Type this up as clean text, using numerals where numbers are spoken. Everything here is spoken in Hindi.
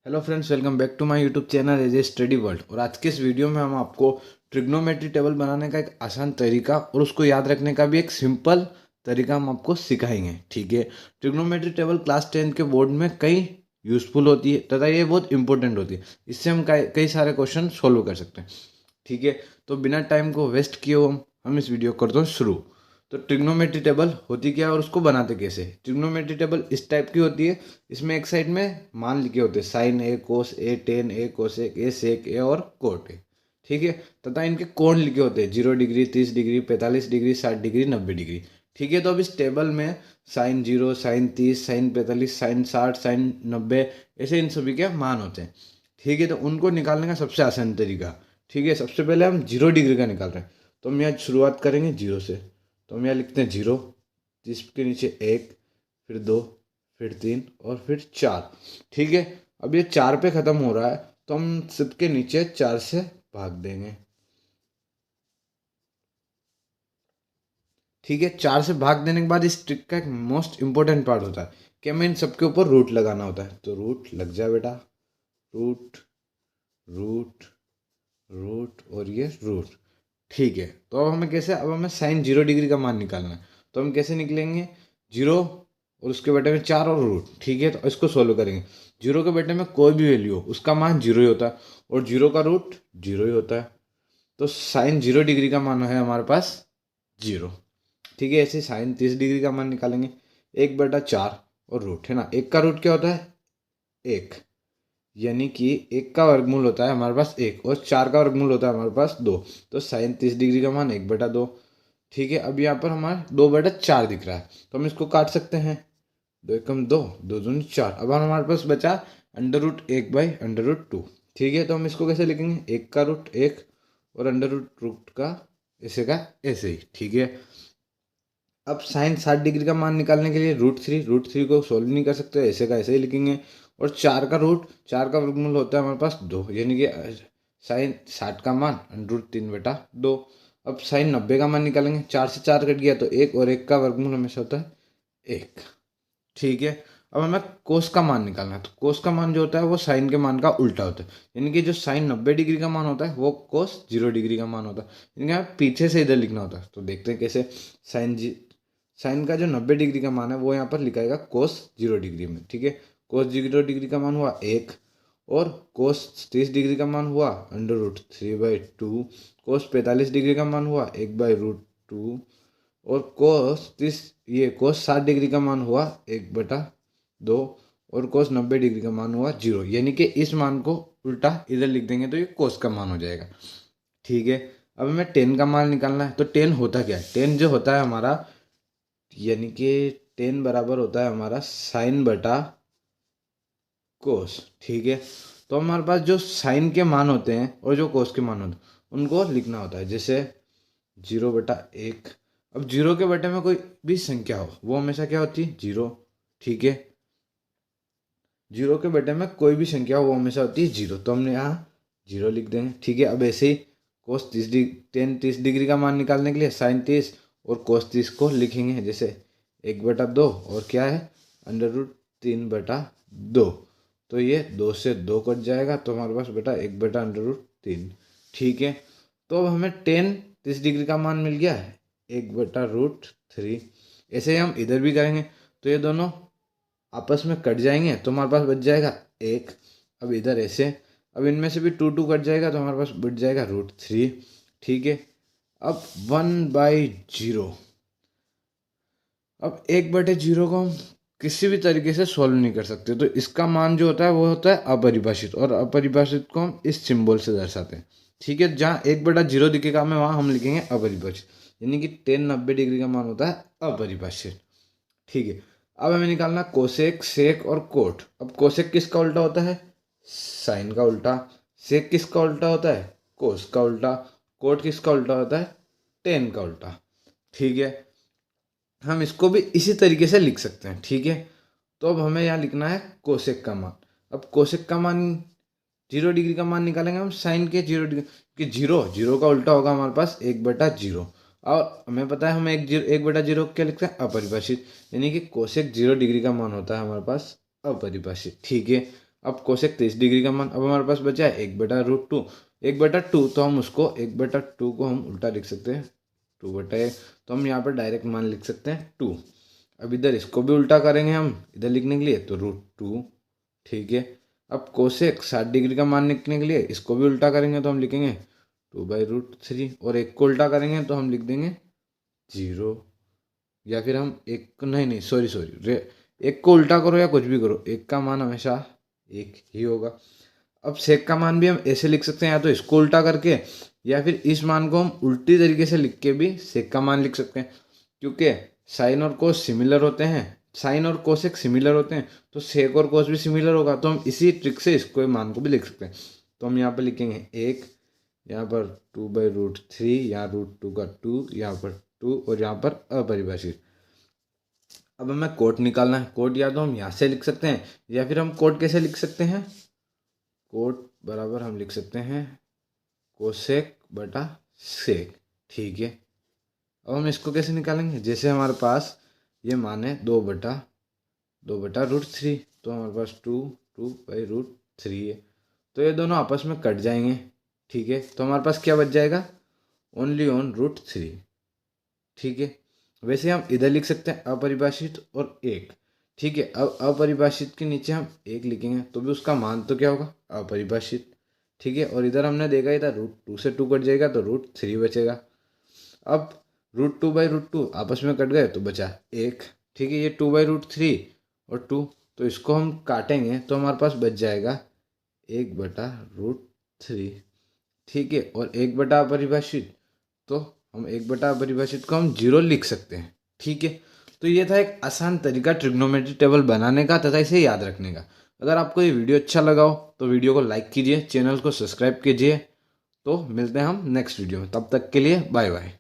Hello friends, welcome back to my YouTube channel as a study world. और आज के इस वीडियो में हम आपको ट्रिग्नोमेट्री टेबल बनाने का एक आसान तरीका और उसको याद रखने का भी एक सिंपल तरीका हम आपको सिखाएंगे। ठीक है। ट्रिग्नोमेट्री टेबल क्लास 10 के बोर्ड में कई यूजफुल होती है तथा ये बहुत इंपॉर्टेंट होती है। इससे हम कई सारे क्वेश्चन सोल्व कर सकते हैं। ठीक है। तो बिना टाइम को वेस्ट किए हम इस वीडियो को करते हैं शुरू। तो ट्रिग्नोमेट्री टेबल होती क्या है और उसको बनाते कैसे। ट्रिग्नोमेट्री टेबल इस टाइप की होती है। इसमें एक साइड में मान लिखे होते हैं, sine A, cos A, tan A, cosec A, sec A और कोट ए। ठीक है। तथा इनके कोण लिखे होते हैं 0 degree, 30 degree, 45 degree, 60 degree, 90 degree. ठीक है। तो अब इस टेबल में sine 0, sine 30, sine 45, sine 60, sine 90 ऐसे इन सभी के मान होते हैं। ठीक है। तो उनको निकालने का सबसे आसान तरीका, ठीक है, सबसे पहले हम 0 डिग्री का निकाल रहे हैं। तो हम यहाँ शुरुआत करेंगे 0 से। तो हम यहाँ लिखते हैं 0, जिसके नीचे 1, फिर 2, फिर 3 और फिर 4। ठीक है। अब ये 4 पे ख़त्म हो रहा है तो हम सबके नीचे 4 से भाग देंगे। ठीक है। 4 से भाग देने के बाद इस ट्रिक का एक मोस्ट इंपॉर्टेंट पार्ट होता है कि हमें इन सबके ऊपर रूट लगाना होता है। तो रूट लग जाए बेटा, रूट, रूट, रूट और ये रूट। ठीक है। तो अब हमें कैसे, अब हमें साइन 0 डिग्री का मान निकालना है। तो हम कैसे निकलेंगे, 0 और उसके बेटे में 4 और रूट। ठीक है। तो इसको सोल्व करेंगे। 0 के बेटे में कोई भी वैल्यू हो उसका मान 0 ही होता है और 0 का रूट 0 ही होता है। तो साइन 0 डिग्री का मान है हमारे पास 0। ठीक है। ऐसे साइन 30 डिग्री का मान निकालेंगे, 1/4 और रूट है ना, 1 का रूट क्या होता है 1, यानी कि 1 का वर्गमूल होता है हमारे पास 1 और 4 का वर्गमूल होता है हमारे पास 2। तो साइन 30 डिग्री का मान 1/2। ठीक है। अब यहाँ पर हमारा 2/4 दिख रहा है तो हम इसको काट सकते हैं। 2 × 2, 2×2 = 4। अब हमारे पास बचा √1/√2। ठीक है। तो हम इसको कैसे लिखेंगे, 1 का रूट 1 और √रूट का ऐसे ही। ठीक है। अब साइन 60 डिग्री का मान निकालने के लिए √3 को सोल्व नहीं कर सकते, ऐसे का ऐसे ही लिखेंगे। और 4 का वर्गमूल होता है हमारे पास 2, यानी कि साइन 60 का मान √3/2। अब साइन 90 का मान निकालेंगे, 4 से 4 कट गया तो 1 और 1 का वर्गमूल हमेशा होता है 1। ठीक है। अब हमें कोस का मान निकालना है। तो कोस का मान जो होता है वो साइन के मान का उल्टा होता है, यानी कि जो साइन 90 डिग्री का मान होता है वो कोस 0 डिग्री का मान होता है, यानी कि हमें पीछे से इधर लिखना होता है। तो देखते हैं कैसे। साइन साइन का जो 90 डिग्री का मान है वो यहाँ पर लिखाएगा कोस 0 डिग्री में। ठीक है। कोस 0 डिग्री का मान हुआ 1 और कोस 30 डिग्री का मान हुआ √3/2। कोस 45 डिग्री का मान हुआ 1/√2 और कोस 60 डिग्री का मान हुआ 1/2 और कोस 90 डिग्री का मान हुआ 0, यानी कि इस मान को उल्टा इधर लिख देंगे तो ये कोस का मान हो जाएगा। ठीक है। अब हमें टेन का मान निकालना है। तो टेन होता क्या है, टेन जो होता है हमारा, यानी कि टेन बराबर होता है हमारा साइन बटा कोस। ठीक है। तो हमारे पास जो साइन के मान होते हैं और जो कोस के मान होते हैं उनको लिखना होता है, जैसे 0/1। अब 0 के बटे में कोई भी संख्या हो वो हमेशा क्या होती है 0। ठीक है। 0 के बटे में कोई भी संख्या हो वो हमेशा होती है 0, तो हमने यहाँ 0 लिख देंगे। ठीक है। अब ऐसे ही कोस 30 डिग्री का मान निकालने के लिए साइन 30 और कोस 30 को लिखेंगे, जैसे 1/2 और क्या है √3/2। तो ये 2 से 2 कट जाएगा तो हमारे पास बेटा 1/√3। ठीक है। तो अब हमें टेन 30 डिग्री का मान मिल गया है 1/√3। ऐसे ही हम इधर भी करेंगे तो ये दोनों आपस में कट जाएंगे तो हमारे पास बच जाएगा 1। अब इधर ऐसे, अब इनमें से भी 2 कट जाएगा तो हमारे पास बच जाएगा √3। ठीक है। अब 1/0, अब 1/0 को हम किसी भी तरीके से सॉल्व नहीं कर सकते, तो इसका मान जो होता है वो होता है अपरिभाषित, और अपरिभाषित को हम इस सिंबल से दर्शाते हैं। ठीक है। जहाँ 1/0 दिखेगा हमें वहाँ हम लिखेंगे अपरिभाषित, यानी कि टेन 90 डिग्री का मान होता है अपरिभाषित। ठीक है। अब हमें निकालना कोसेक, सेक और कोट। अब कोसेक किसका उल्टा होता है, साइन का उल्टा। सेक किसका उल्टा होता है, कोस का उल्टा। कोट किसका उल्टा होता है, टेन का उल्टा। ठीक है। हम इसको भी इसी तरीके से लिख सकते हैं। ठीक है। तो अब हमें यहाँ लिखना है कोसेक का मान। अब कोसेक का मान 0 डिग्री का मान निकालेंगे हम साइन के 0 डिग्री कि 0 का उल्टा होगा हमारे पास 1/0। और हमें पता है हम 1/0 क्या लिखते हैं अपरिभाषित, यानी कि कोसेक 0 डिग्री का मान होता है हमारे पास अपरिभाषित। ठीक है। अब कोसेक 30 डिग्री का मान, अब हमारे पास बचा है 1/√2। 1/2 तो हम उसको 1/2 को हम उल्टा लिख सकते हैं 2/1, तो हम यहाँ पर डायरेक्ट मान लिख सकते हैं 2। अब इधर इसको भी उल्टा करेंगे हम इधर लिखने के लिए, तो √2, ठीक है। अब कोसेक 60 डिग्री का मान लिखने के लिए इसको भी उल्टा करेंगे, तो हम लिखेंगे 2/√3, और एक को उल्टा करेंगे तो हम लिख देंगे 0, या फिर हम एक नहीं सॉरी एक को उल्टा करो या कुछ भी करो, एक का मान हमेशा एक ही होगा। अब सेक का मान भी हम ऐसे लिख सकते हैं, या तो इसको उल्टा करके या फिर इस मान को हम उल्टी तरीके से लिख के भी सेक का मान लिख सकते हैं, क्योंकि साइन और कोस सिमिलर होते हैं, साइन और कोसेक सिमिलर होते हैं, तो सेक और कोस भी सिमिलर होगा, तो हम इसी ट्रिक से इसको मान को भी लिख सकते हैं। तो हम यहाँ पर लिखेंगे 1, यहाँ पर 2/√3, यहाँ √2 का 2, यहाँ पर 2, और यहाँ पर अपरिभाषित। अब हमें कोट निकालना है। कोट या तो हम यहाँ से लिख सकते हैं, या फिर हम कोट कैसे लिख सकते हैं, कोट बराबर हम लिख सकते हैं कोसेक बटा सेक, ठीक है। अब हम इसको कैसे निकालेंगे, जैसे हमारे पास ये मान है 2/√3, तो हमारे पास 2/√3 है, तो ये दोनों आपस में कट जाएंगे, ठीक है। तो हमारे पास क्या बच जाएगा, ओनली ऑन √3, ठीक है। वैसे हम इधर लिख सकते हैं अपरिभाषित और 1, ठीक है। अब अपरिभाषित के नीचे हम 1 लिखेंगे तो भी उसका मान तो क्या होगा, अपरिभाषित, ठीक है। और इधर हमने देखा ही था √2 से 2 कट जाएगा तो √3 बचेगा। अब √2/√2 आपस में कट गए तो बचा 1, ठीक है। ये 2/√3 और 2, तो इसको हम काटेंगे तो हमारे पास बच जाएगा 1/√3, ठीक है। और 1 अपरिभाषित, तो हम 1 अपरिभाषित को हम 0 लिख सकते हैं, ठीक है। तो ये था एक आसान तरीका ट्रिग्नोमेट्री टेबल बनाने का तथा इसे याद रखने का। अगर आपको ये वीडियो अच्छा लगा हो तो वीडियो को लाइक कीजिए, चैनल को सब्सक्राइब कीजिए। तो मिलते हैं हम नेक्स्ट वीडियो में, तब तक के लिए बाय बाय।